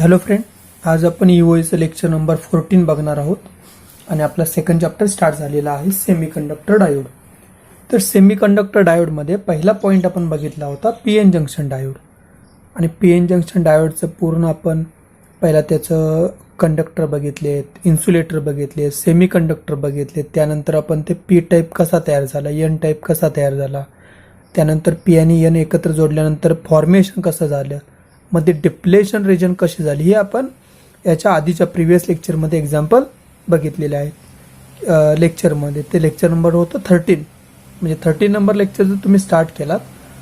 Hello friend, आज आपण ईओईचं lecture number 14 बघणार आहोत आणि आपला सेकंड चॅप्टर स्टार्ट झालेला आहे सेमीकंडक्टर डायोड. तर सेमीकंडक्टर डायोडमध्ये पहिला पॉईंट आपण बघितला होता पी एन जंक्शन डायोड. आणि पी एन जंक्शन डायोडचं पूर्ण आपण पहिला त्याचं कंडक्टर बघितलेत, इन्सुलेटर बघितले, सेमीकंडक्टर बघितले, त्यानंतर आपण ते पी टाईप कसा तयार झाला, एन टाईप कसा तयार झाला, त्यानंतर पी आणि एन एकत्र जोडल्यानंतर फॉर्मेशन कसं झालं, मध्ये डिप्लेशन रिजन कशी झाली, हे आपण याच्या आधीच्या प्रिव्हियस लेक्चरमध्ये एक्झाम्पल बघितलेले आहेत. लेक्चरमध्ये ते लेक्चर नंबर होतं 13. म्हणजे 13 नंबर लेक्चर जर तुम्ही स्टार्ट केलात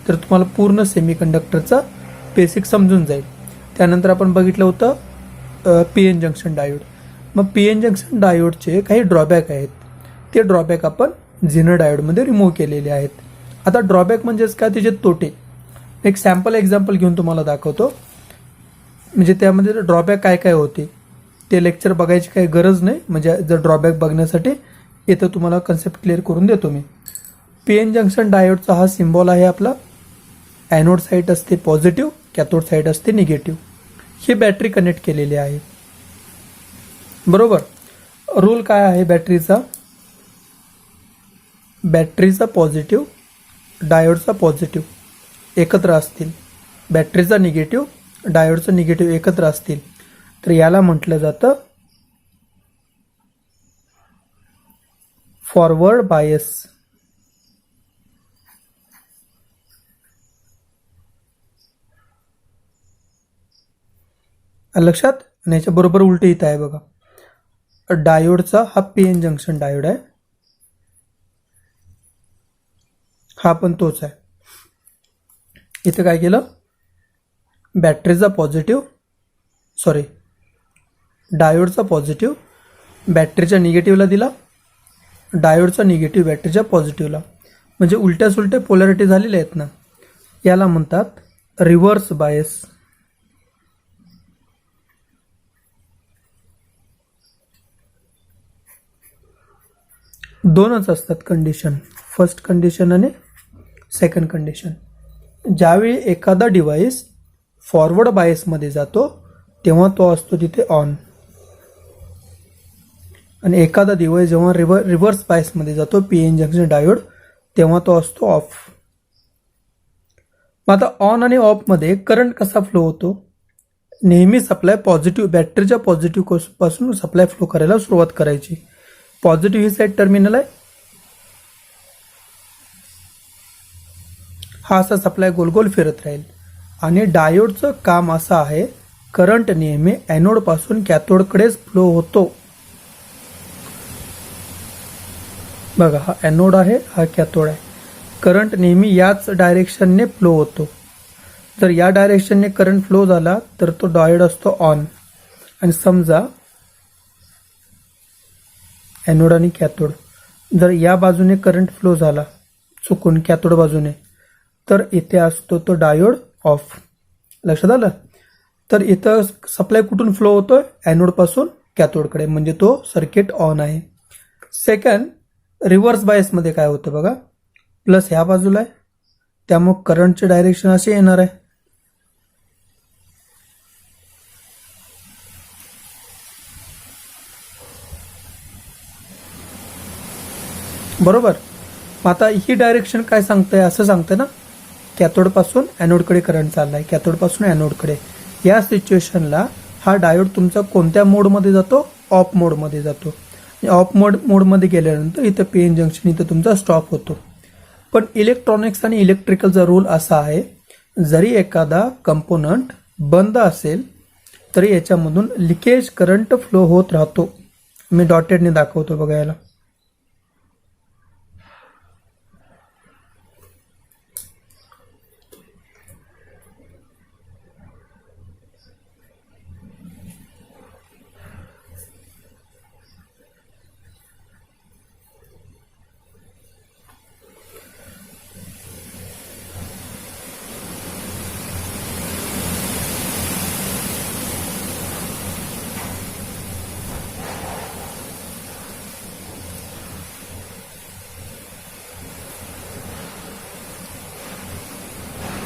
तर तुम्हाला पूर्ण सेमीकंडक्टरचा बेसिक समजून जाईल. त्यानंतर आपण बघितलं होतं पी एन जंक्शन डायोड. मग पी एन जंक्शन डायोडचे काही ड्रॉबॅक आहेत, ते ड्रॉबॅक आपण झिनर डायोडमध्ये रिमूव्ह केलेले आहेत. आता ड्रॉबॅक म्हणजेच काय, त्याचे तोटे. एक सॅम्पल एक्झाम्पल घेऊन तुम्हाला दाखवतो, म्हणजे त्यामध्ये ड्रॉबॅक काय काय होते ते लेक्चर बघायची काही गरज नाही. म्हणजे जर ड्रॉबॅक बघण्यासाठी इथं तुम्हाला कन्सेप्ट क्लिअर करून देतो मी. पी एन जंक्शन डायोडचा हा सिम्बॉल आहे आपला. ॲनोड साईड असते पॉझिटिव्ह, कॅथोड साईड असते निगेटिव्ह. ही बॅटरी कनेक्ट केलेली आहे, बरोबर. रूल काय आहे बॅटरीचा, बॅटरीचा पॉझिटिव्ह, डायोडचा पॉझिटिव्ह एकत्र असतील, बॅटरीचा निगेटिव्ह, डायोडचं निगेटिव्ह एकत्र असतील तर याला म्हटलं जातं फॉरवर्ड बायस. लक्षात. आणि याच्या बरोबर उलट इथं आहे बघा, डायोडचा हा पी एन जंक्शन डायोड आहे, हा पण तोच आहे. इथं काय केलं, बॅटरीचा पॉझिटिव्ह, सॉरी डायोडचा पॉझिटिव्ह बॅटरीच्या निगेटिव्हला दिला, डायोडचा निगेटिव्ह बॅटरीच्या पॉझिटिव्हला. म्हणजे उलट्या सुलट्या पोलॅरिटी झालेल्या आहेत ना, याला म्हणतात रिव्हर्स बायस. दोनच असतात कंडिशन, फर्स्ट कंडिशन आणि सेकंड कंडिशन. ज्यावेळी एखादा डिव्हाइस फॉरवर्ड बायसमध्ये जातो तेव्हा तो असतो तिथे ऑन, आणि एखादा डिव्हाइस जेव्हा रिव्हर्स बायसमध्ये जातो पी एन जंक्शन डायोड तेव्हा तो असतो ऑफ. मग आता ऑन आणि ऑफमध्ये करंट कसा फ्लो होतो, नेहमी सप्लाय पॉझिटिव्ह, बॅटरीच्या पॉझिटिव्ह पासून सप्लाय फ्लो करायला सुरुवात करायची. पॉझिटिव्ह ही साईड टर्मिनल आहे, हा असा सप्लाय गोल गोल फिरत राहील. आणि डायोडचं काम असं आहे, करंट नेहमी ॲनोड पासून कॅथोडकडेच फ्लो होतो. बघा, हा ॲनोड आहे, हा कॅथोड आहे. करंट नेहमी याच डायरेक्शनने फ्लो होतो. जर या डायरेक्शनने करंट फ्लो झाला तर तो डायोड असतो ऑन. आणि समजा ॲनोड आणि कॅथोड, जर या बाजूने करंट फ्लो झाला चुकून कॅथोड बाजूने, तर इथे असतो तो डायोड ऑफ. लक्षात आलं. तर इथं सप्लाय कुठून फ्लो होतोय, ॲनोडपासून कॅथोडकडे, म्हणजे तो सर्किट ऑन आहे. सेकंड, रिव्हर्स बायसमध्ये काय होतं बघा, प्लस ह्या बाजूला आहे, त्यामुळे करंटचे डायरेक्शन असे येणार आहे. बरोबर. आता ही डायरेक्शन काय सांगतंय, असं सांगतंय ना, कॅथोडपासून ॲनोडकडे करंट चाललाय, कॅथोडपासून ॲनोडकडे. या सिच्युएशनला हा डायोड तुमचा कोणत्या मोडमध्ये जातो, ऑफ मोडमध्ये जातो. ऑफ मोडमध्ये गेल्यानंतर इथं पी एन जंक्शन इथं तुमचा स्टॉप होतो. पण इलेक्ट्रॉनिक्स आणि इलेक्ट्रिकलचा रूल असा आहे, जरी एखादा कंपोनंट बंद असेल तरी याच्यामधून लिकेज करंट फ्लो होत राहतो. मी डॉटेडने दाखवतो बघा याला.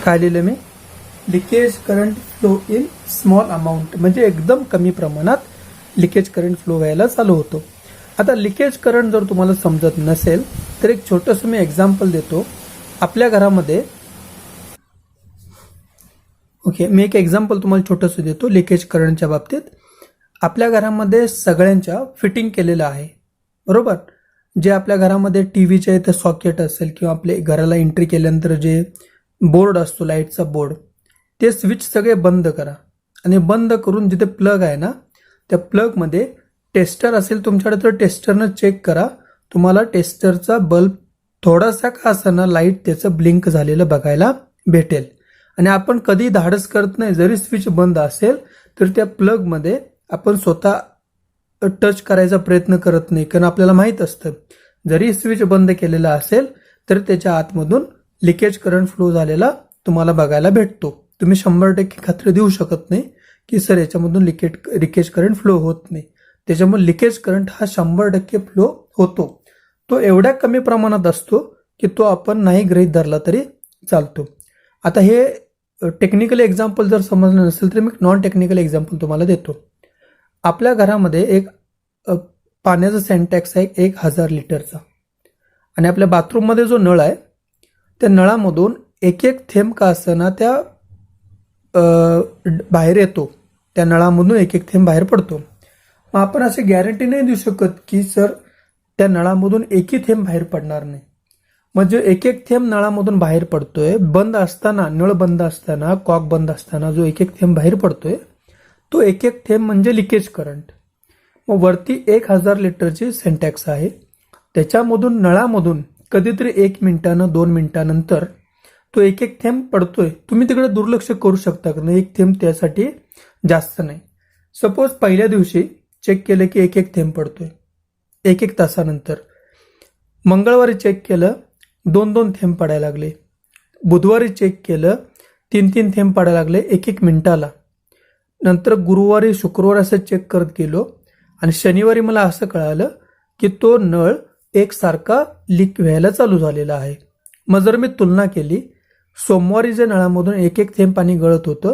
काय लिहिलं मी, leakage current flow in small amount, म्हणजे एकदम कमी प्रमाणात लिकेज करंट फ्लो व्हायला चालू होतो. आता लिकेज करंट जर तुम्हाला समजत नसेल तर एक छोटंसं मी एक्झाम्पल देतो. आपल्या घरामध्ये मी एक एक्झाम्पल तुम्हाला छोटंसं देतो लिकेज करंटच्या बाबतीत. आपल्या घरामध्ये सगळ्यांच्या फिटिंग केलेलं आहे, बरोबर. जे आपल्या घरामध्ये टीव्हीच्या इथं सॉकेट असेल किंवा आपल्या घराला एंट्री केल्यानंतर जे बोर्ड असतो लाईटचा बोर्ड, ते स्विच सगळे बंद करा आणि बंद करून जिथे प्लग आहे ना त्या प्लगमध्ये टेस्टर असेल तुमच्याकडे तर टेस्टरनं चेक करा. तुम्हाला टेस्टरचा बल्ब थोडासा का असताना लाईट त्याचं ब्लिंक झालेलं बघायला भेटेल. आणि आपण कधी धाडस करत नाही, जरी स्विच बंद असेल तर त्या प्लगमध्ये आपण स्वतः टच करायचा प्रयत्न करत नाही, कारण आपल्याला माहीत असतं जरी स्विच बंद केलेला असेल तर त्याच्या आतमधून लिकेज करंट फ्लो झालेला तुम्हाला बघायला भेटतो. तुम्ही 100% खात्री देऊ शकत नाही की सर याच्यामधून लिकेज करंट फ्लो होत नाही. त्याच्यामुळे लिकेज करंट हा 100% फ्लो होतो. तो एवढ्या कमी प्रमाणात असतो की तो आपण नाही गृहीत धरला तरी चालतो. आता हे टेक्निकल एक्झाम्पल जर समजलं नसेल तर मी नॉन टेक्निकल एक्झाम्पल तुम्हाला देतो. आपल्या घरामध्ये एक पाण्याचा सेंटॅक्स आहे 1000 लिटरचा, आणि आपल्या बाथरूममध्ये जो नळ आहे त्या नळामधून एक एक थेंब का असताना त्या बाहेर येतो, त्या नळामधून एक एक थेंब बाहेर पडतो. मग आपण अशी गॅरंटी नाही देऊ शकत की सर त्या नळामधून एकही थेंब बाहेर पडणार नाही. म्हणजे एक एक थेंब नळामधून बाहेर पडतोय, बंद असताना, नळ बंद असताना, कॉक बंद असताना जो एक एक थेंब बाहेर पडतोय तो एक एक थेंब म्हणजे लिकेज करंट. मग वरती 1000 लिटरची सेंटॅक्स आहे, त्याच्यामधून नळामधून कधीतरी 1 मिनिटानं 2 मिनिटानंतर तो एक एक थेंब पडतोय. तुम्ही तिकडे दुर्लक्ष करू शकता कारण एक थेंब त्यासाठी जास्त नाही. सपोज पहिल्या दिवशी चेक केलं की एक एक थेंब पडतोय 1 तासानंतर. मंगळवारी चेक केलं 2 थेंब पडायला लागले. बुधवारी चेक केलं 3 थेंब पडायला लागले 1 मिनिटाला. नंतर गुरुवारी शुक्रवार असं चेक करत गेलो आणि शनिवारी मला असं कळालं की तो नळ एकसारखा लीक व्हायला चालू झालेला आहे. मग जर मी तुलना केली, सोमवारी जे नळामधून एक एक थेंब पाणी गळत होतं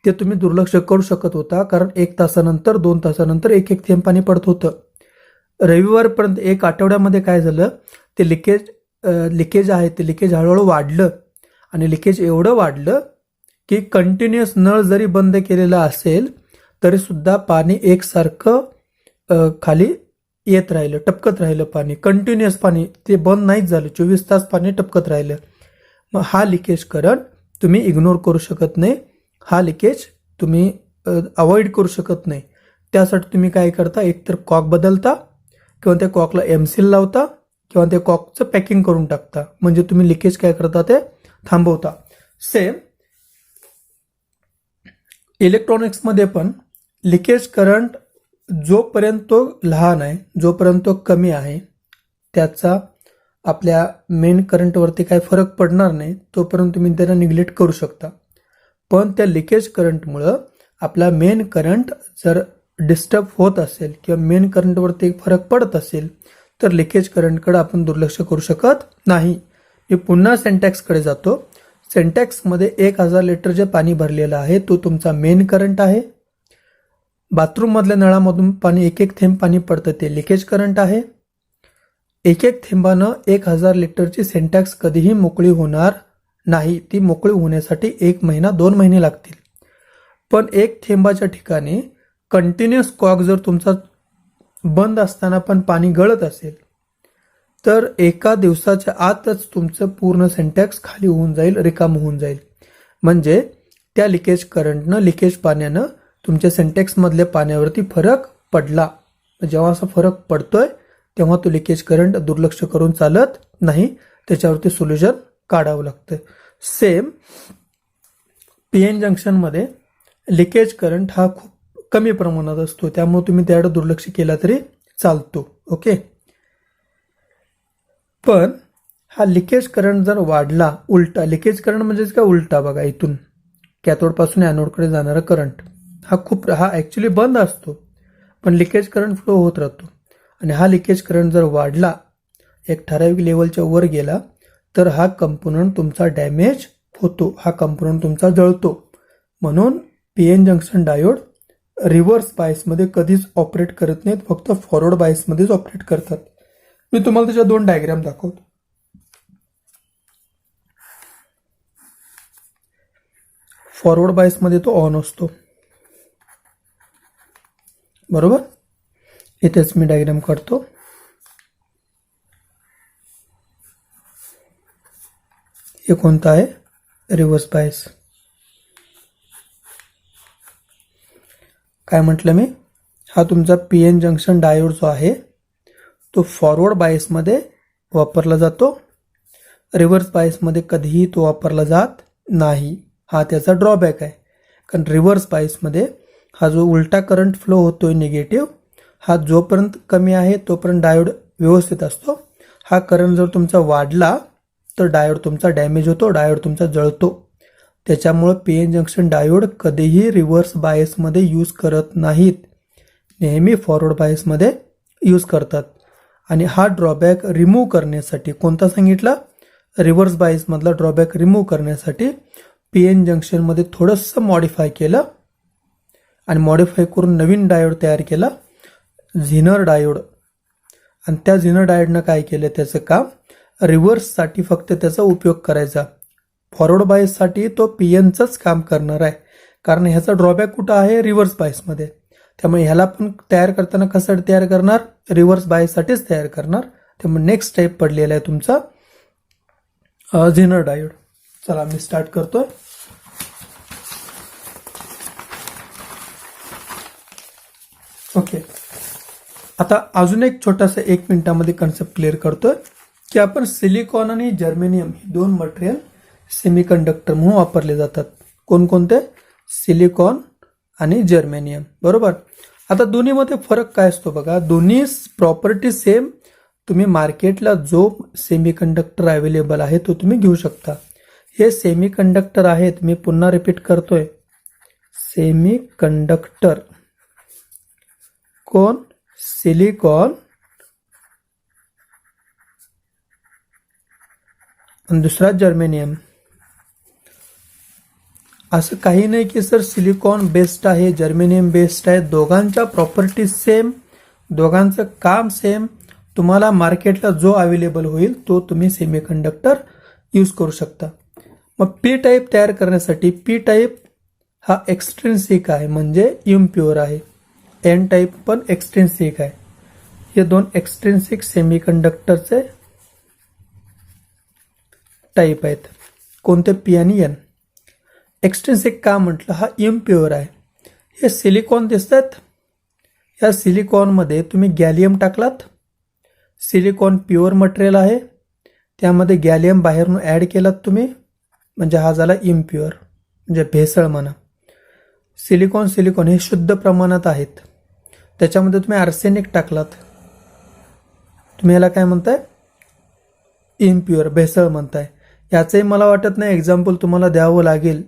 ते तुम्ही दुर्लक्ष करू शकत होता कारण 1 तासानंतर 2 तासानंतर एक एक थेंब पाणी पडत होतं. रविवारपर्यंत 1 आठवड्यामध्ये काय झालं, ते लिकेज आहे ते लिकेज हळूहळू वाढलं आणि लिकेज एवढं वाढलं की कंटिन्युअस नळ जरी बंद केलेला असेल तरी सुद्धा पाणी एकसारखं खाली येत राहिलं, टपकत राहिलं पाणी, कंटिन्युअस पाणी, ते बंद नाहीच झालं, 24 तास पाणी टपकत राहिलं. मग हा लिकेज करंट तुम्ही इग्नोर करू शकत नाही, हा लिकेज तुम्ही अवॉइड करू शकत नाही. त्यासाठी तुम्ही काय करता, एकतर कॉक बदलता किंवा त्या कॉकला एमसील लावता किंवा त्या कॉकचं पॅकिंग करून टाकता, म्हणजे तुम्ही लिकेज काय करता ते थांबवता. सेम इलेक्ट्रॉनिक्समध्ये पण लिकेज करंट जोपर्यंत तो लहान आहे, जोपर्यंत तो कमी आहे, त्याचा आपल्या मेन करंटवरती काही फरक पडणार नाही, तोपर्यंत तुम्ही त्याला निग्लेक्ट करू शकता. पण त्या लिकेज करंटमुळं आपला मेन करंट जर डिस्टर्ब होत असेल किंवा मेन करंटवरती फरक पडत असेल तर लिकेज करंटकडे आपण दुर्लक्ष करू शकत नाही. मी पुन्हा सेंटॅक्सकडे जातो. सेंटॅक्समध्ये 1000 लिटर जे पाणी भरलेलं आहे तो तुमचा मेन करंट आहे. बाथरूममधल्या नळामधून पाणी एक एक थेंब पाणी पडतं ते लिकेज करंट आहे. एक एक थेंबानं 1000 लिटरची सेंटॅक्स कधीही मोकळी होणार नाही. ती मोकळी होण्यासाठी 1 महिना 2 महिने लागतील. पण एक थेंबाच्या ठिकाणी कंटिन्युअस कॉक जर तुमचा बंद असताना पण पाणी गळत असेल तर एका दिवसाच्या आतच तुमचं पूर्ण सेंटॅक्स खाली होऊन जाईल, रिकाम होऊन जाईल. म्हणजे त्या लिकेज करंटनं, लिकेज पाण्यानं तुमच्या सेंटॅक्समधल्या पाण्यावरती फरक पडला. जेव्हा असा फरक पडतोय तेव्हा तो लिकेज करंट दुर्लक्ष करून चालत नाही, त्याच्यावरती सोल्युशन काढावं लागतं. सेम पीएन जंक्शनमध्ये लिकेज करंट हा खूप कमी प्रमाणात असतो, त्यामुळे तुम्ही त्याकडे दुर्लक्ष केला तरी चालतो. ओके. पण हा लिकेज करंट जर वाढला, उलटा लिकेज करंट म्हणजेच काय, उलटा बघा, इथून कॅथोडपासून ॲनोडकडे जाणारा करंट हा ॲक्च्युली बंद असतो पण लिकेज करंट फ्लो होत राहतो. आणि हा लिकेज करंट जर वाढला, एक ठराविक लेवलच्या वर गेला तर हा कंपोनंट तुमचा डॅमेज होतो, हा कंपोनंट तुमचा जळतो. म्हणून P N junction diode reverse बायसमध्ये कधीच ऑपरेट करत नाहीत, फक्त फॉरवर्ड बायसमध्येच ऑपरेट करतात. मी तुम्हाला त्याच्या 2 डायग्राम दाखवतो. फॉरवर्ड बायसमध्ये तो ऑन असतो, बरोबर. इथेच मी डायग्राम काढतो. हे कोणता आहे? Reverse bias. काय म्हटलं मी? हा तुमचा पी एन जंक्शन डायोड जो आहे तो फॉरवर्ड बायसमध्ये वापरला जातो, रिव्हर्स बायसमध्ये कधीही तो वापरला जात नाही. हा त्याचा ड्रॉबॅक आहे. कारण रिव्हर्स बायसमध्ये हा जो उलटा करंट फ्लो होतोय निगेटिव्ह, हा जोपर्यंत कमी आहे तोपर्यंत डायोड व्यवस्थित असतो. हा करंट जर तुमचा वाढला तर डायोड तुमचा डॅमेज होतो, डायोड तुमचा जळतो. त्याच्यामुळं पी एन जंक्शन डायोड कधीही रिव्हर्स बायसमध्ये यूज करत नाहीत, नेहमी फॉरवर्ड बायसमध्ये यूज करतात. आणि हा ड्रॉबॅक रिमूव्ह करण्यासाठी कोणता सांगितला? रिव्हर्स बायसमधला ड्रॉबॅक रिमूव्ह करण्यासाठी पी एन जंक्शनमध्ये थोडंसं मॉडिफाय केलं आणि मॉडिफाय करून नवीन डायोड तयार केला, झिनर डायोड. आणि त्या झिनर डायोडनं काय केलं? त्याचं काम रिव्हर्ससाठी फक्त त्याचा उपयोग करायचा. फॉरवर्ड बायससाठी तो पी एनचंच काम करणार आहे, कारण ह्याचा ड्रॉबॅक कुठं आहे? रिव्हर्स बायसमध्ये. त्यामुळे ह्याला पण तयार करताना कसं तयार करणार? रिव्हर्स बायससाठीच तयार करणार. त्यामुळे नेक्स्ट स्टेप पडलेला आहे तुमचा झिनर डायोड. चला मी स्टार्ट करतोय. ओके, आता अजून एक छोटासा 1 मिनिटामध्ये कन्सेप्ट क्लिअर करतोय की आपण सिलिकॉन आणि जर्मेनियम ही 2 मटेरियल सेमीकंडक्टर म्हणून वापरले जातात. कोणकोणते? सिलिकॉन आणि जर्मेनियम, बरोबर. आता दोन्हीमध्ये फरक काय असतो बघा. दोन्ही प्रॉपर्टी सेम. तुम्ही मार्केटला जो सेमीकंडक्टर अवेलेबल आहे तो तुम्ही घेऊ शकता. हे सेमीकंडक्टर आहेत, मी पुन्हा रिपीट करतोय, सेमीकंडक्टर. कोण? सिलिकॉन आणि दुसरा जर्मेनियम. असं काही नाही की सर सिलिकॉन बेस्ट आहे, जर्मेनियम बेस्ट आहे. दोघांच्या प्रॉपर्टीज सेम, दोघांचं काम सेम. तुम्हाला मार्केटला जो अवेलेबल होईल तो तुम्ही सेमीकंडक्टर यूज करू शकता. मग पी टाईप तयार करण्यासाठी पी टाईप हा एक्सट्रिन्सिक आहे, म्हणजे इम्प्युअर आहे. एन टाईप पण एक्सट्रिन्सिक आहे. हे 2 एक्सट्रिन्सिक सेमीकंडक्टरचे टाईप आहेत. कोणते? पी आणि एन. एक्सट्रिन्सिक का म्हटलं? हा इम्प्युअर आहे. हे सिलिकॉन दिसतात, या सिलिकॉनमध्ये तुम्ही गॅलियम टाकलात. सिलिकॉन प्युअर मटेरियल आहे, त्यामध्ये गॅलियम बाहेरून ॲड केलात तुम्ही, म्हणजे हा झाला इम्प्युअर, म्हणजे भेसळ म्हणा. सिलिकॉन हे शुद्ध प्रमाणात आहेत. त्याच्यामध्ये तुम्ही आर्सेनिक टाकलात, तुम्ही याला काय म्हणताय? इम्प्युअर, भेसळ म्हणताय. याचंही मला वाटत नाही एक्झाम्पल तुम्हाला द्यावं लागेल,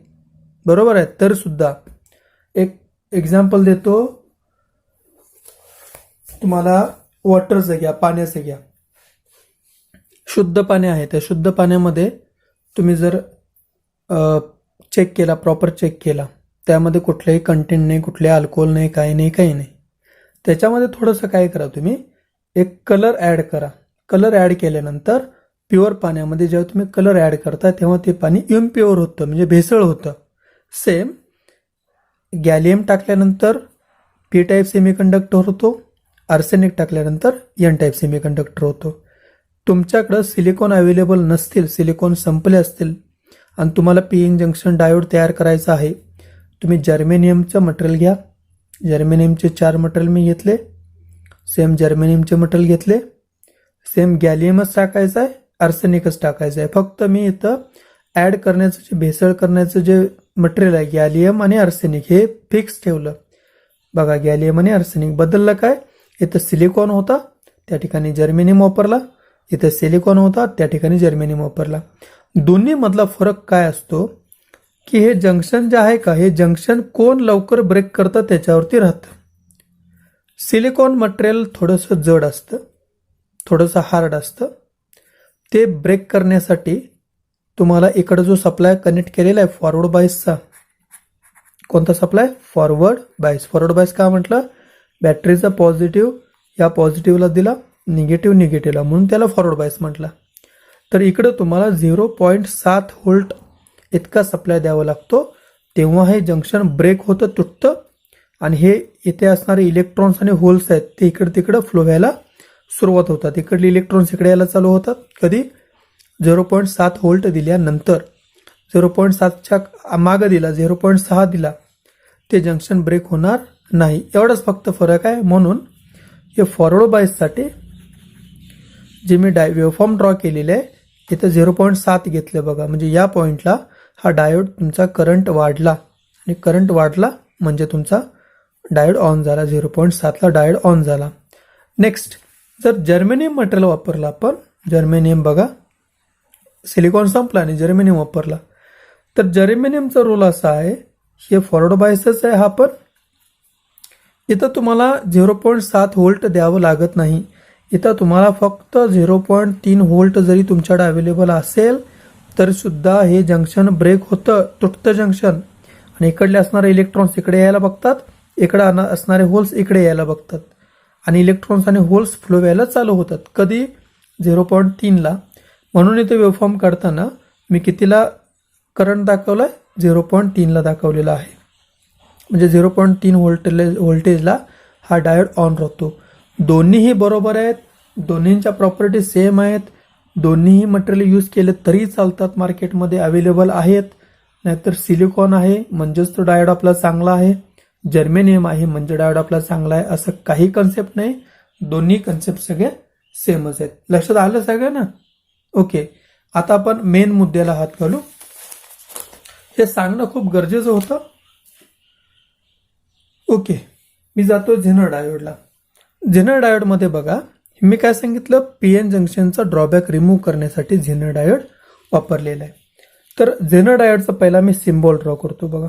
बरोबर आहे. तर सुद्धा एक एक्झाम्पल देतो तुम्हाला. वॉटरचं घ्या, पाण्याचं घ्या. शुद्ध पाणी आहे, त्या शुद्ध पाण्यामध्ये तुम्ही जर चेक केला, प्रॉपर चेक केला, त्यामध्ये कुठलेही कंटेंट नाही, कुठले अल्कोहोल नाही, काही नाही. त्याच्यामध्ये थोडंसं काय करा, तुम्ही एक कलर ॲड करा. कलर ॲड केल्यानंतर प्युअर पाण्यामध्ये जेव्हा तुम्ही कलर ॲड करता तेव्हा ते पाणी इम्प्युअर होतं, म्हणजे भेसळ होतं. सेम गॅलियम टाकल्यानंतर पी टाईप सेमीकंडक्टर होतो, आर्सेनिक टाकल्यानंतर एन टाईप सेमीकंडक्टर होतो. तुमच्याकडं सिलिकॉन अवेलेबल नसतील, सिलिकॉन संपले असतील आणि तुम्हाला पी एन जंक्शन डायोड तयार करायचा आहे, तुम्ही जर्मेनियमचं मटेरियल घ्या. जर्मेनियमचे 4 मटेरियल मी घेतले, सेम जर्मेनियमचे मटेरियल घेतले. सेम गॅलियमच टाकायचं आहे, आर्सेनिकच टाकायचं आहे. फक्त मी इथं ॲड करण्याचं जे भेसळ करण्याचं जे मटेरियल आहे गॅलियम आणि आर्सेनिक हे फिक्स ठेवलं. बघा गॅलियम आणि आर्सेनिक बदललं काय? इथं सिलिकॉन होता, त्या ठिकाणी जर्मेनियम वापरला. इथं सिलिकॉन होता, त्या ठिकाणी जर्मेनियम वापरला. दोन्ही मधला फरक काय असतो की हे जंक्शन जे आहे का, हे जंक्शन कोण लवकर ब्रेक करतं त्याच्यावरती राहतं. सिलिकॉन मटेरियल थोडंसं जड असतं, थोडंसं हार्ड असतं. ते ब्रेक करण्यासाठी तुम्हाला इकडं जो सप्लाय कनेक्ट केलेला आहे फॉरवर्ड बायसचा, कोणता supply? Forward bias. Forward bias का म्हटलं? बॅटरीचा पॉझिटिव्ह या पॉझिटिव्हला दिला, निगेटिव्हला, म्हणून त्याला फॉरवर्ड बायस म्हटलं. तर इकडं तुम्हाला 0.7 व्होल्ट इतका सप्लाय द्यावा लागतो, तेव्हा हे जंक्शन ब्रेक होतं, तुटतं आणि हे इथे असणारे इलेक्ट्रॉन्स आणि होल्स आहेत ते इकडे तिकडं फ्लो व्हायला सुरुवात होतात. इकडले इलेक्ट्रॉन्स इकडे यायला चालू होतात. कधी? 0.7 व्होल्ट दिल्यानंतर. 0.7च्या मागं दिला, 0.6 दिला, ते जंक्शन ब्रेक होणार नाही. एवढाच फक्त फरक आहे. म्हणून हे फॉरवर्ड बायससाठी जे मी वेवफॉर्म ड्रॉ केलेले आहे इथं 0.7 घेतलं बघा, म्हणजे या पॉईंटला हा डायोड तुमचा करंट वाढला आणि करंट वाढला म्हणजे तुमचा डायोड ऑन झाला. 0.7ला डायोड ऑन झाला. नेक्स्ट, जर जर्मेनियम मटेरियल वापरलं आपण, जर्मेनियम बघा, सिलिकॉन संपला आणि जर्मेनियम वापरला, तर जर्मेनियमचा रोल असा आहे, हे फॉरवर्ड बायसच आहे हा, पण इथं तुम्हाला 0.7 व्होल्ट द्यावं लागत नाही. इथं तुम्हाला फक्त 0.3 व्होल्ट जरी तुमच्याकडे अवेलेबल असेल तर सुद्धा हे जंक्शन ब्रेक होतं, तुटतं जंक्शन, आणि इकडले असणारे इलेक्ट्रॉन्स इकडे यायला बघतात, इकडे असणारे होल्स इकडे यायला बघतात आणि इलेक्ट्रॉन्स आणि होल्स फ्लो व्हायला चालू होतात. कधी? 0.3ला. म्हणून इथे वेवफॉर्म काढताना मी कितीला करंट दाखवलाय? 0.3ला दाखवलेला आहे. म्हणजे 0.3 व्होल्टेजला हा डायोड ऑन राहतो. दोन्हीही बरोबर आहेत, दोन्हींच्या प्रॉपर्टी सेम आहेत, दोन्हीही मटेरियल यूज केले तरी चालतात, मार्केटमध्ये अवेलेबल आहेत. नाहीतर सिलिकॉन आहे म्हणजेच तो डायोड आपला चांगला आहे, जर्मेनियम आहे म्हणजे डायोड आपला चांगला आहे, असं काही कन्सेप्ट नाही. दोन्ही कन्सेप्ट सगळे सेमच आहेत. लक्षात आलं सगळं ना? ओके, आता आपण मेन मुद्द्याला हात घालू. हे सांगणं खूप गरजेचं होतं. ओके, मी जातो झेनर डायोडला. झेनर डायोडमध्ये बघा, मी काय सांगितलं, पीएन जंक्शनचा ड्रॉबॅक रिमूव्ह करण्यासाठी झेनर डायोड वापरलेला आहे. तर झेनर डायोडचा पहिला मी सिम्बॉल ड्रॉ करतो बघा.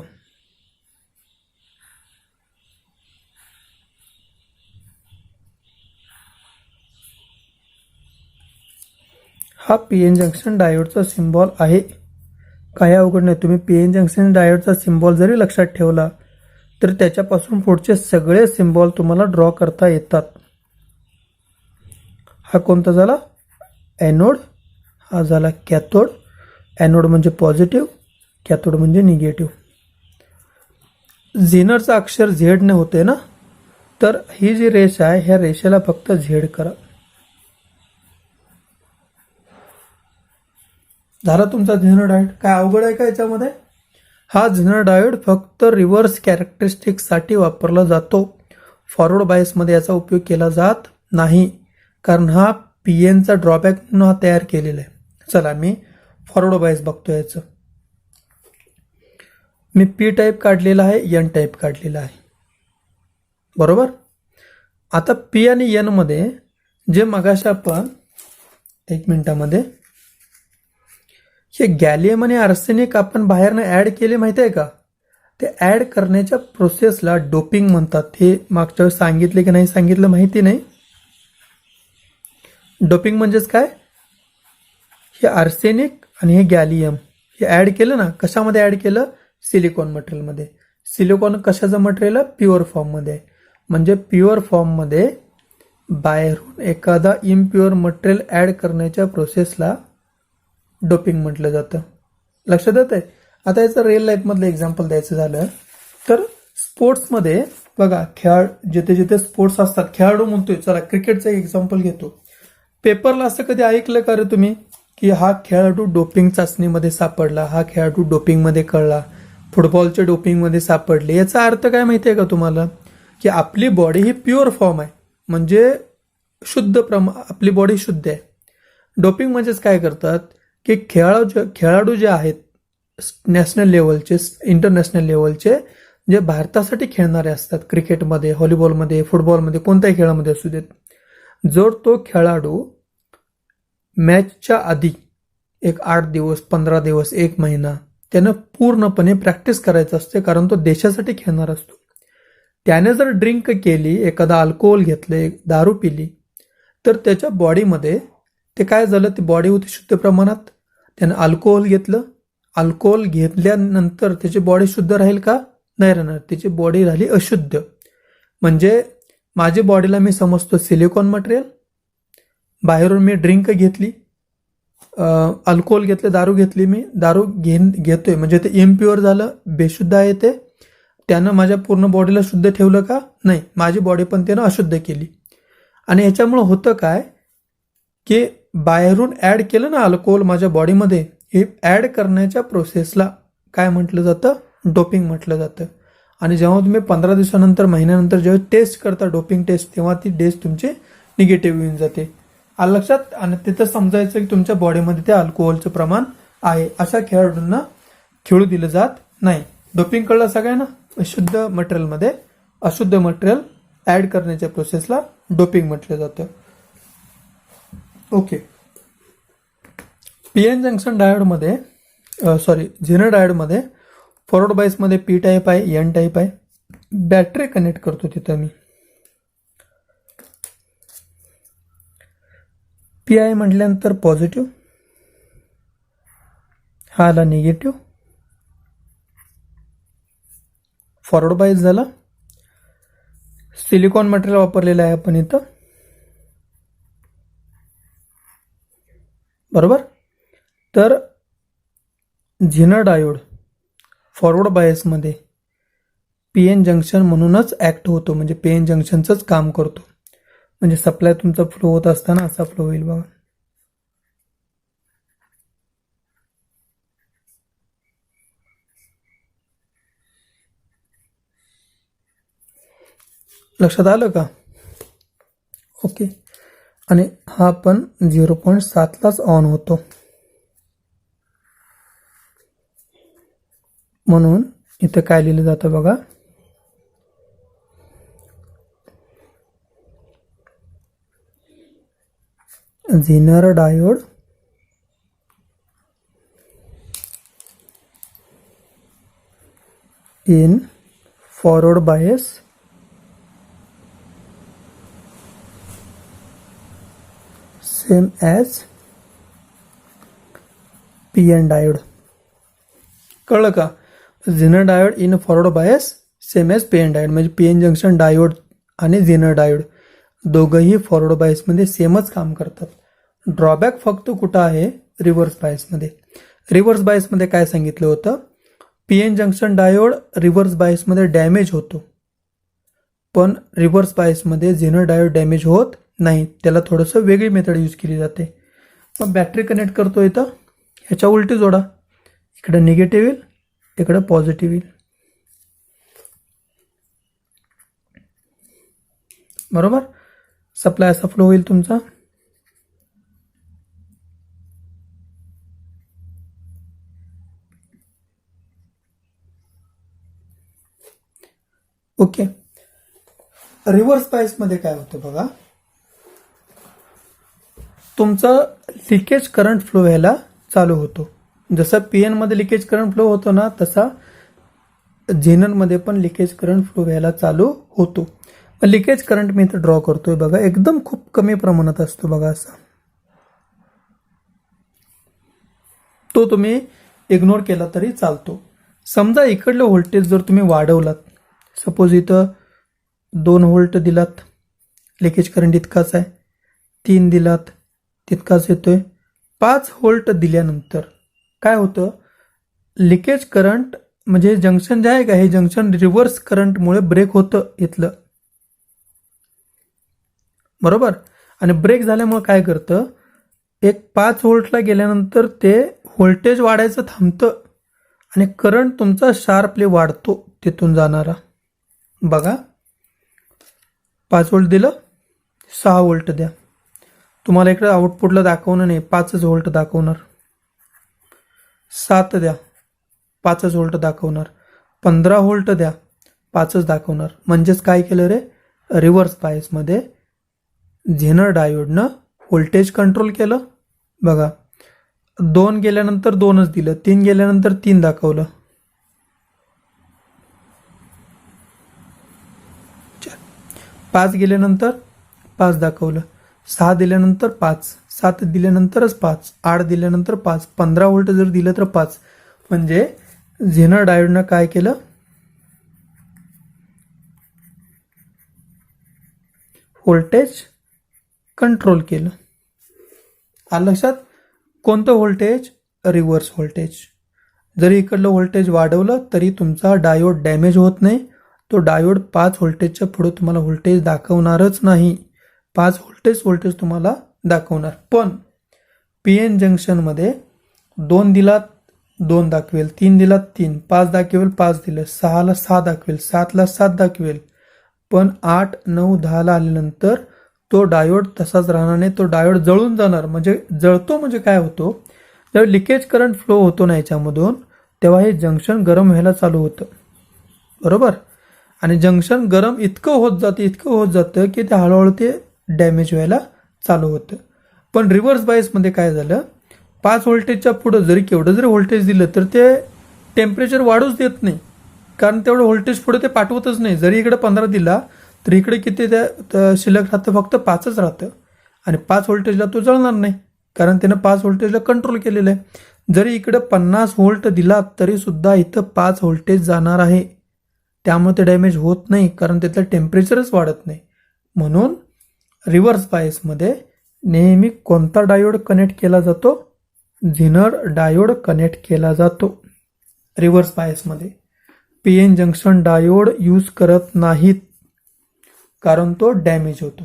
हा पीएन जंक्शन डायोडचा सिम्बॉल आहे. काही अवघड नाही. तुम्ही पीएन जंक्शन डायोडचा सिम्बॉल जरी लक्षात ठेवला तर त्याच्यापासून पुढचे सगळे सिम्बॉल तुम्हाला ड्रॉ करता येतात. हा कोणता झाला? एनोड. हा झाला कॅथोड. एनोड म्हणजे पॉझिटिव्ह, कॅथोड म्हणजे निगेटिव्ह. झेनरचा अक्षर झेड ने होते ना, तर ही जी रेष आहे ह्या रेषेला फक्त झेड करा. झाला तुमचा झेनर डायोड. काय अवघड आहे का याच्यामध्ये? हा झेनर डायोड फक्त रिव्हर्स कॅरेक्टरिस्टिक्ससाठी वापरला जातो. फॉरवर्ड बायसमध्ये याचा उपयोग केला जात नाही, कारण हा पीएनचा ड्रॉबॅक म्हणून हा तयार केलेला आहे. चला मी फॉरवर्ड बायस बघतो. याचं मी पी टाईप काढलेला आहे, एन टाईप काढलेला आहे, बरोबर. आता पी आणि एन मध्ये जे मगाशी आपण 1 मिनिटामध्ये हे गॅलियम आणि आर्सेनिक आपण बाहेरनं ऍड केले माहिती आहे का? ते ऍड करण्याच्या प्रोसेसला डोपिंग म्हणतात. हे मागच्या वेळेस सांगितले की नाही सांगितलं माहिती नाही. डोपिंग म्हणजेच काय? हे आर्सेनिक आणि हे गॅलियम हे ऍड केलं ना, कशामध्ये ऍड केलं? सिलिकॉन मटेरियलमध्ये. सिलिकॉन कशाचं मटेरियल आहे? प्युअर फॉर्ममध्ये. म्हणजे प्युअर फॉर्ममध्ये बाहेरून एखादा इम्प्युअर मटेरियल ऍड करण्याच्या प्रोसेसला डोपिंग म्हटलं जातं. लक्षात येत आहे? आता याचं रिअल लाईफमधलं एक्झाम्पल द्यायचं झालं तर स्पोर्ट्समध्ये बघा, जिथे जिथे स्पोर्ट्स असतात, खेळाडू म्हणतोय, चला क्रिकेटचं एक्झाम्पल घेतो. पेपरला असं कधी ऐकलं का रे तुम्ही की हा खेळाडू डोपिंग चाचणीमध्ये सापडला, हा खेळाडू डोपिंगमध्ये कळला, फुटबॉलच्या डोपिंगमध्ये सापडले? याचा अर्थ काय माहिती आहे का तुम्हाला? की आपली बॉडी ही प्युअर फॉर्म आहे, म्हणजे शुद्ध आपली बॉडी शुद्ध आहे. डोपिंग म्हणजेच काय करतात की खेळाडू जे आहेत नॅशनल लेवलचे, इंटरनॅशनल लेवलचे, जे भारतासाठी खेळणारे असतात, क्रिकेटमध्ये, व्हॉलीबॉलमध्ये, फुटबॉलमध्ये, कोणत्याही खेळामध्ये असू देत, जर तो खेळाडू मॅचच्या आधी एक 8 दिवस, 15 दिवस, 1 महिना त्यानं पूर्णपणे प्रॅक्टिस करायचं असते, कारण तो देशासाठी खेळणार असतो. त्याने जर ड्रिंक केली, एखादा अल्कोहोल घेतले, दारू पिली, तर त्याच्या बॉडीमध्ये ते काय झालं, ती बॉडी होती शुद्ध प्रमाणात. त्यानं अल्कोहोल घेतलं, अल्कोहोल घेतल्यानंतर त्याची बॉडी शुद्ध राहील का? नाही राहणार, तिची बॉडी राहिली अशुद्ध. म्हणजे माझी बॉडीला मी समजतो सिलिकॉन मटेरियल, बाहेरून मी ड्रिंक घेतली, अल्कोहोल घेतलं, दारू घेतली, मी दारू घेतोय म्हणजे ते इम्प्युअर झालं, बेशुद्ध आहे ते. त्यानं माझ्या पूर्ण बॉडीला शुद्ध ठेवलं का? नाही, माझी बॉडी पण त्यानं अशुद्ध केली. आणि याच्यामुळं होतं काय की बाहेरून ॲड केलं ना अल्कोहोल माझ्या बॉडीमध्ये, हे ॲड करण्याच्या प्रोसेसला काय म्हटलं जातं? डोपिंग म्हटलं जातं. आणि जेव्हा तुम्ही 15 दिवसानंतर, महिन्यानंतर जेव्हा टेस्ट करता डोपिंग टेस्ट, तेव्हा ती टेस्ट तुमची निगेटिव्ह येऊन जाते. आलं लक्षात? आणि तिथं समजायचं की तुमच्या बॉडीमध्ये ते अल्कोहोलचं प्रमाण आहे. अशा खेळाडूंना खेळू दिलं जात नाही. डोपिंग कळलं सगळ्यांना? शुद्ध मटेरियलमध्ये अशुद्ध मटेरियल ॲड करण्याच्या प्रोसेसला डोपिंग म्हटलं जातं. ओके. पीएन जंक्शन डायोडमध्ये झेनर डायोडमध्ये फॉरवर्ड बायसमध्ये पी टाईप आहे, एन टाईप आहे. बॅटरी कनेक्ट करतो तिथं मी. पी आय म्हटल्यानंतर पॉझिटिव्ह, हा आला निगेटिव्ह. फॉरवर्ड बायस झाला. सिलिकॉन मटेरियल वापरलेलं आहे आपण इथं, बरोबर. तर झेनर डायोड फॉरवर्ड बायसमध्ये पी एन जंक्शन म्हणूनच ॲक्ट होतो, म्हणजे पी एन जंक्शनचंच काम करतो. म्हणजे सप्लाय तुमचा फ्लो होत असताना असा फ्लो होईल बघा. लक्षात आलं का? ओके. आणि हा पण 0.7लाच ऑन होतो. म्हणून इथं काय लिहिलं जातं बघा, Zener diode in forward bias same as P N diode. कळलं का? Zener diode in forward bias same as P N diode. म्हणजे पी एन जंक्शन डायोड आणि झेनर डायोड दोघंही फॉरवर्ड बायसमध्ये सेमच काम करतात. ड्रॉबॅक फक्त कुठं आहे? रिव्हर्स बायसमध्ये. रिव्हर्स बायसमध्ये काय सांगितलं होतं? P N junction diode reverse बायसमध्ये डॅमेज होतो, पण रिव्हर्स बायसमध्ये झेनर डायोड डॅमेज होत नाही. त्याला थोडंसं वेगळी मेथड यूज केली जाते. मग बॅटरी कनेक्ट करतो इथं, ह्याच्या उलटी जोडा. इकडं निगेटिव्ह येईल, इकडं पॉझिटिव्ह येईल, बरोबर. सप्लाय असा फ्लो होईल तुमचा. ओके. रिव्हर्स बायसमध्ये काय होतं बघा, तुमचं लिकेज करंट फ्लो व्हायला चालू होतो. जसं पीएन मध्ये लिकेज करंट फ्लो होतो ना, तसा झेनर मध्ये पण लिकेज करंट फ्लो व्हायला चालू होतो. लिकेज करंट मी इथं ड्रॉ करतोय बघा, एकदम खूप कमी प्रमाणात असतो बघा असा. तो तुम्ही इग्नोर केला तरी चालतो. समजा इकडलं व्होल्टेज जर तुम्ही वाढवलात, सपोज इथं 2 व्होल्ट दिलात, लिकेज करंट इतकाच आहे. 3 दिलात, तितकाच येतोय. 5 व्होल्ट दिल्यानंतर काय होतं? लिकेज करंट म्हणजे जंक्शन जे आहे का, हे जंक्शन रिव्हर्स करंटमुळे ब्रेक होतं इथलं, बरोबर. आणि ब्रेक झाल्यामुळे काय करतं, एक 5 व्होल्टला गेल्यानंतर ते व्होल्टेज वाढायचं थांबतं आणि करंट तुमचा शार्पली वाढतो तिथून जाणारा. बघा, 5 व्होल्ट दिलं, 6 व्होल्ट द्या. तुम्हाला इकडे आउटपुटला दाखवणं नाही, 5च व्होल्ट दाखवणार. 7 द्या, 5च व्होल्ट दाखवणार. 15 व्होल्ट द्या, 5च दाखवणार. म्हणजेच काय केलं रे, रिव्हर्स बायसमध्ये झेनर डायोडनं व्होल्टेज कंट्रोल केलं. बघा, 2 गेल्यानंतर 2च दिलं, 3 गेल्यानंतर 3 दाखवलं, 5 गेल्यानंतर 5 दाखवलं, 6 दिल्यानंतर 5, 7 दिल्यानंतरच 5, 8 दिल्यानंतर 5, 15 व्होल्ट जर दिलं तर 5. म्हणजे झेनर डायोडनं काय केलं, व्होल्टेज कंट्रोल केलं. आलं लक्षात? कोणतं व्होल्टेज? Reverse voltage. जरी इकडलं व्होल्टेज वाढवलं तरी तुमचा डायोड डॅमेज होत नाही. तो डायोड 5 व्होल्टेजच्या पुढे तुम्हाला व्होल्टेज दाखवणारच नाही. 5 व्होल्टेज तुम्हाला दाखवणार. पण पी एन जंक्शनमध्ये 2 दिलात 2 दाखवेल, 3 दिलात 3, 5 दाखवेल 5 दिलं, 6ला 6 दाखवेल, 7ला 7 दाखवेल. पण 8, 9, 10ला आल्यानंतर तो डायोड तसाच राहणार नाही. तो डायोड जळून जाणार. म्हणजे जळतो म्हणजे काय होतो, जेव्हा लिकेज करंट फ्लो होतो ना याच्यामधून, तेव्हा हे जंक्शन गरम व्हायला चालू होतं. बरोबर? आणि जंक्शन गरम इतकं होत जातं की ते हळूहळू ते डॅमेज व्हायला चालू होतं. पण रिव्हर्स बायसमध्ये काय झालं, 5 व्होल्टेजच्या पुढं जरी केवढं जरी व्होल्टेज दिलं तर ते टेम्परेचर वाढूच देत नाही. कारण तेवढं व्होल्टेज पुढे ते पाठवतच नाही. जरी इकडे 15 दिला तर इकडे किती त्या शिल्लक राहतं, फक्त 5च राहतं. आणि 5 व्होल्टेजला तो जळणार नाही कारण त्यानं 5 व्होल्टेजला कंट्रोल केलेलं आहे. जरी इकडे 50 व्होल्ट दिला तरी सुद्धा इथं 5 व्होल्टेज जाणार आहे. त्यामुळे ते डॅमेज होत नाही कारण त्यातलं टेम्परेचरच वाढत नाही. म्हणून रिव्हर्स बायसमध्ये नेहमी कोणता डायोड कनेक्ट केला जातो? झिनर डायोड कनेक्ट केला जातो. रिव्हर्स बायसमध्ये P N junction diode use करत नाहीत कारण तो डॅमेज होतो.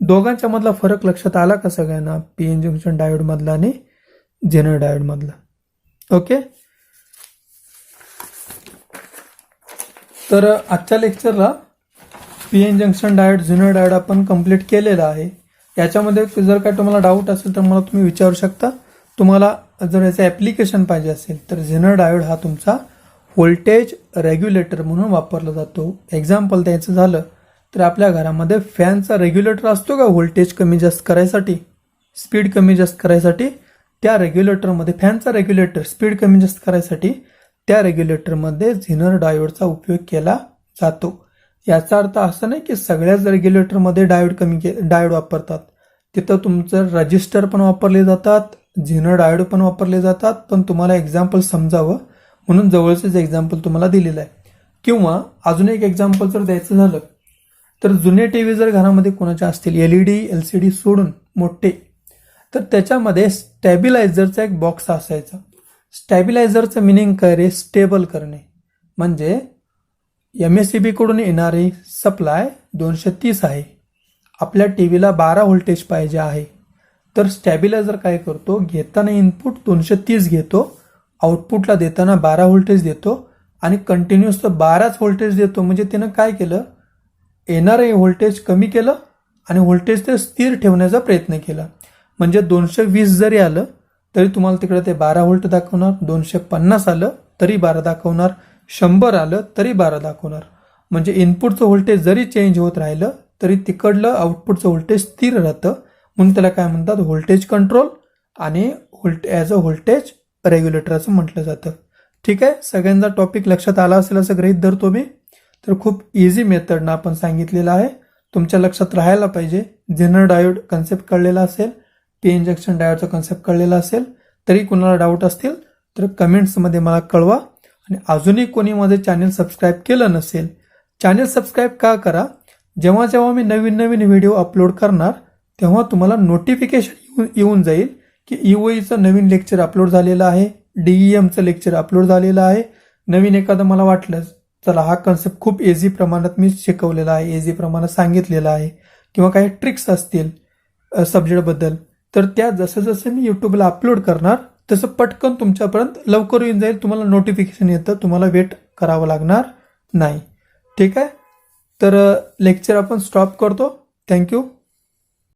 दोघांच्या मधला फरक लक्षात आला का सगळ्यांना? पी एन जंक्शन डायोड मधला आणि झिनर डायोड मधला. ओके. तर आजच्या लेक्चरला P N junction diode, zener diode आपण कंप्लीट केलेला आहे. याच्यामध्ये जर काय तुम्हाला डाऊट असेल तर मला तुम्ही विचारू शकता. तुम्हाला जर याचं ॲप्लिकेशन पाहिजे असेल तर झिनर डायोड हा तुमचा व्होल्टेज रेग्युलेटर म्हणून वापरला जातो. एक्झाम्पल द्यायचं झालं तर आपल्या घरामध्ये फॅनचा रेग्युलेटर असतो का, व्होल्टेज कमी जास्त करायसाठी, स्पीड कमी जास्त करायसाठी, त्या रेग्युलेटरमध्ये फॅनचा रेग्युलेटर स्पीड कमी जास्त करायसाठी त्या रेग्युलेटरमध्ये झिनर डायोडचा उपयोग केला जातो. याचा अर्थ असा नाही की सगळ्याच रेग्युलेटरमध्ये डायोड वापरतात. तिथं तुमचं रजिस्टर पण वापरले जातात, झिनर डायोड पण वापरले जातात. पण तुम्हाला एक्झाम्पल समजावं म्हणून जवळचंच एक्झाम्पल तुम्हाला दिलेलं आहे. किंवा अजून एक एक्झाम्पल जर द्यायचं झालं तर जुने टीव्ही जर घरामध्ये कोणाच्या असतील, एलईडी एलसीडी सोडून मोठे, तर त्याच्यामध्ये स्टॅबिलायझरचा एक बॉक्स असायचा. स्टॅबिलायझरचं मिनिंग काय रे? स्टेबल करणे. म्हणजे MSEB कडून येणारी सप्लाय 230 आहे, आपल्या टीव्हीला 12 व्होल्टेज पाहिजे आहे. तर स्टॅबिलायझर काय करतो, घेताना इनपुट 230 घेतो, आउटपुटला देताना 12 व्होल्टेज देतो आणि कंटिन्युअस 12च व्होल्टेज देतो. म्हणजे त्यानं काय केलं, येणारे व्होल्टेज कमी केलं आणि व्होल्टेज ते स्थिर ठेवण्याचा प्रयत्न केला. म्हणजे 220 जरी आलं तरी तुम्हाला तिकडे ते 12 व्होल्ट दाखवणार, 250 आलं तरी 12 दाखवणार, 100 आलं तरी 12 दाखवणार. म्हणजे इनपुटचं व्होल्टेज जरी चेंज होत राहिलं तरी तिकडलं आउटपुटचं व्होल्टेज स्थिर राहतं. म्हणून त्याला काय म्हणतात, व्होल्टेज कंट्रोल आणि ॲज अ व्होल्टेज रेग्युलेटर असं म्हटलं जातं. ठीक आहे. सगळ्यांचा टॉपिक लक्षात आला असेल असं गृहीत धरतो मी. तर खूप इझी मेथडनं आपण सांगितलेलं आहे, तुमच्या लक्षात राहायला पाहिजे. झिनर डायोड कन्सेप्ट कळलेला असेल, पी एन जंक्शन डायोडचा कन्सेप्ट कळलेला असेल. तरी कुणाला डाऊट असतील तर कमेंट्समध्ये मला कळवा. आणि अजूनही कोणी माझे चॅनल सबस्क्राईब केलं नसेल, चॅनल सबस्क्राईब का करा, जेव्हा जेव्हा मी नवीन नवीन व्हिडिओ अपलोड करणार तेव्हा तुम्हाला नोटिफिकेशन येऊन जाईल की EOEचं नवीन लेक्चर अपलोड झालेलं आहे, DEMचं लेक्चर अपलोड झालेलं आहे. नवीन एखादं मला वाटलं चला हा कन्सेप्ट खूप इझी प्रमाणात मी शिकवलेला आहे, इझी प्रमाणात सांगितलेलं आहे, किंवा काही ट्रिक्स असतील सब्जेक्टबद्दल, तर त्या जसं जसं मी यूट्यूबला अपलोड करणार तसं पटकन तुमच्यापर्यंत लवकर येऊन जाईल. तुम्हाला नोटिफिकेशन येतं, तुम्हाला वेट करावं लागणार नाही. ठीक आहे. तर लेक्चर आपण स्टॉप करतो. थँक्यू.